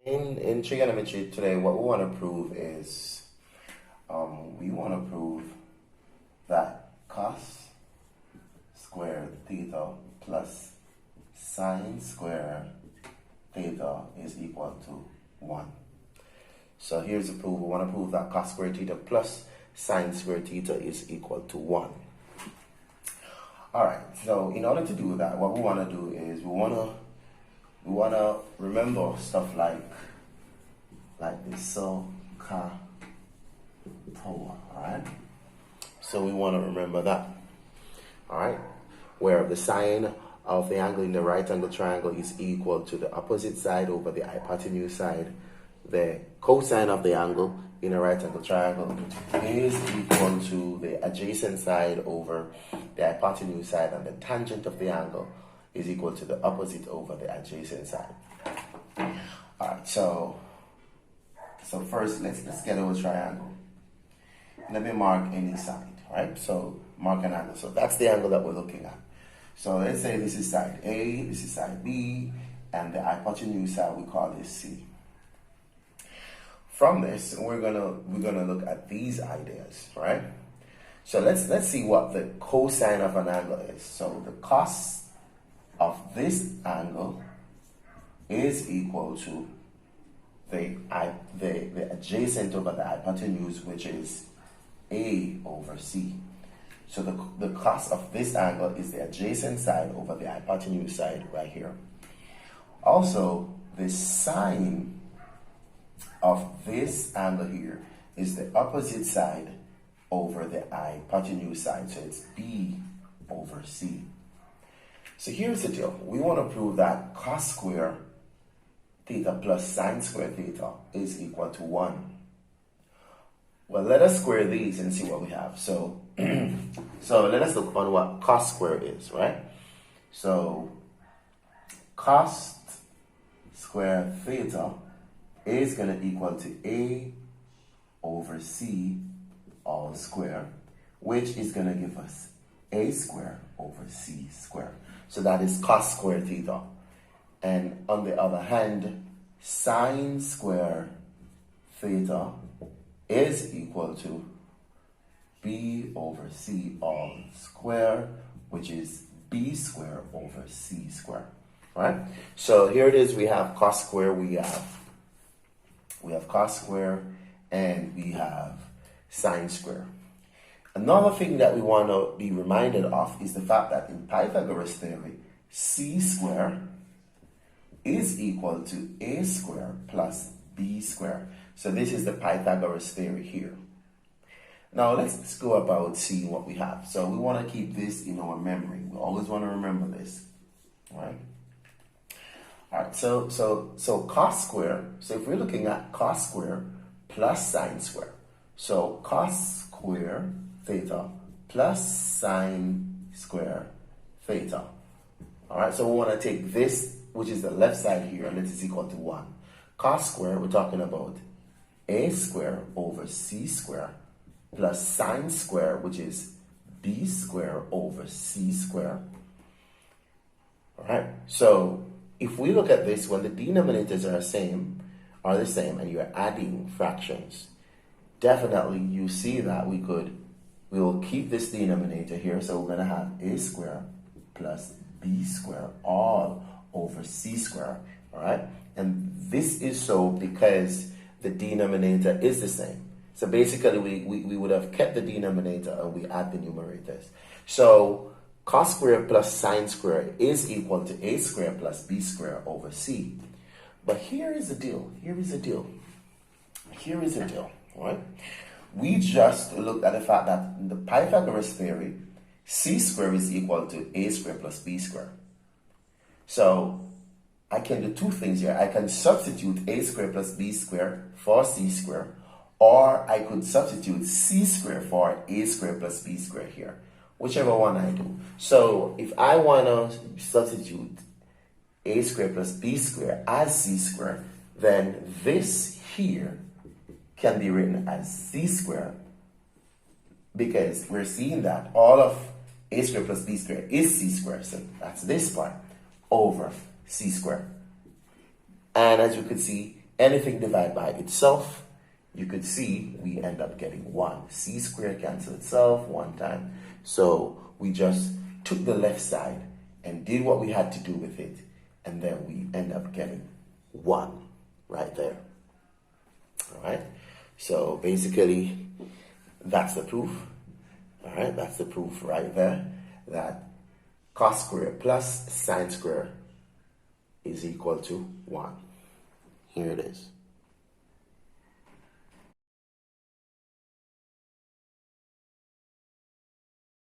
In trigonometry today, what we want to prove is we want to prove that cos squared theta plus sine squared theta is equal to 1. So here's the proof. We want to prove that cos squared theta plus sine squared theta is equal to 1. Alright, so in order to do that, what we want to do is we want to remember stuff like this. So ka toa, alright? So we want to remember that. Alright? Where the sine of the angle in the right angle triangle is equal to the opposite side over the hypotenuse side. The cosine of the angle in a right angle triangle is equal to the adjacent side over the hypotenuse side, and the tangent of the angle is equal to the opposite over the adjacent side. Alright, so first let's get our triangle. Let me mark any side, right? So mark an angle. So that's the angle that we're looking at. So let's say this is side A, this is side B, and the hypotenuse side we call this C. From this, we're gonna look at these ideas, right? So let's see what the cosine of an angle is. So the cos of this angle is equal to the adjacent over the hypotenuse, which is A over C. So the cos of this angle is the adjacent side over the hypotenuse side right here. Also, the sine of this angle here is the opposite side over the hypotenuse side. So it's B over C. So here's the deal. We want to prove that cos square theta plus sine square theta is equal to 1. Well, let us square these and see what we have. So, so let us look on what cos square is, right? So cos square theta is going to equal to A over C all square, which is going to give us A square over C square. So that is cos square theta. And on the other hand, sine square theta is equal to B over C all square, which is B square over C square, right? So here it is. We have cos square, we have cos square, and we have sine square. Another thing that we want to be reminded of is the fact that in Pythagorean theory, C square is equal to A square plus B square. So this is the Pythagorean theory here. Now let's go about seeing what we have. So we want to keep this in our memory. We always want to remember this, right? Alright, so cos square, so if we're looking at cos square plus sine square, so cos square theta plus sine square theta. Alright, so we want to take this, which is the left side here, and let it equal to 1. Cos square, we're talking about A square over C square plus sine square, which is B square over C square. Alright, so if we look at this, when the denominators are the same, and you're adding fractions, definitely you see that we'll keep this denominator here. So we're going to have A square plus B square all over C square, all right? And this is so because the denominator is the same. So basically we would have kept the denominator and we add the numerators. So cos square plus sine square is equal to A square plus B square over C. But here is the deal. Right? We just looked at the fact that in the Pythagorean theory, C square is equal to A square plus B square. So I can do two things here. I can substitute A square plus B square for C square, or I could substitute C square for A square plus B square here. Whichever one I do. So if I want to substitute A square plus B square as C square, then this here can be written as C square, because we're seeing that all of A square plus B square is C square. So that's this part over C square. And as you can see, anything divided by itself, you could see we end up getting 1. C squared cancel itself 1 time. So we just took the left side and did what we had to do with it, and then we end up getting 1 right there. All right, so basically that's the proof. All right, that's the proof right there, that cos squared plus sine squared is equal to 1. Here it is.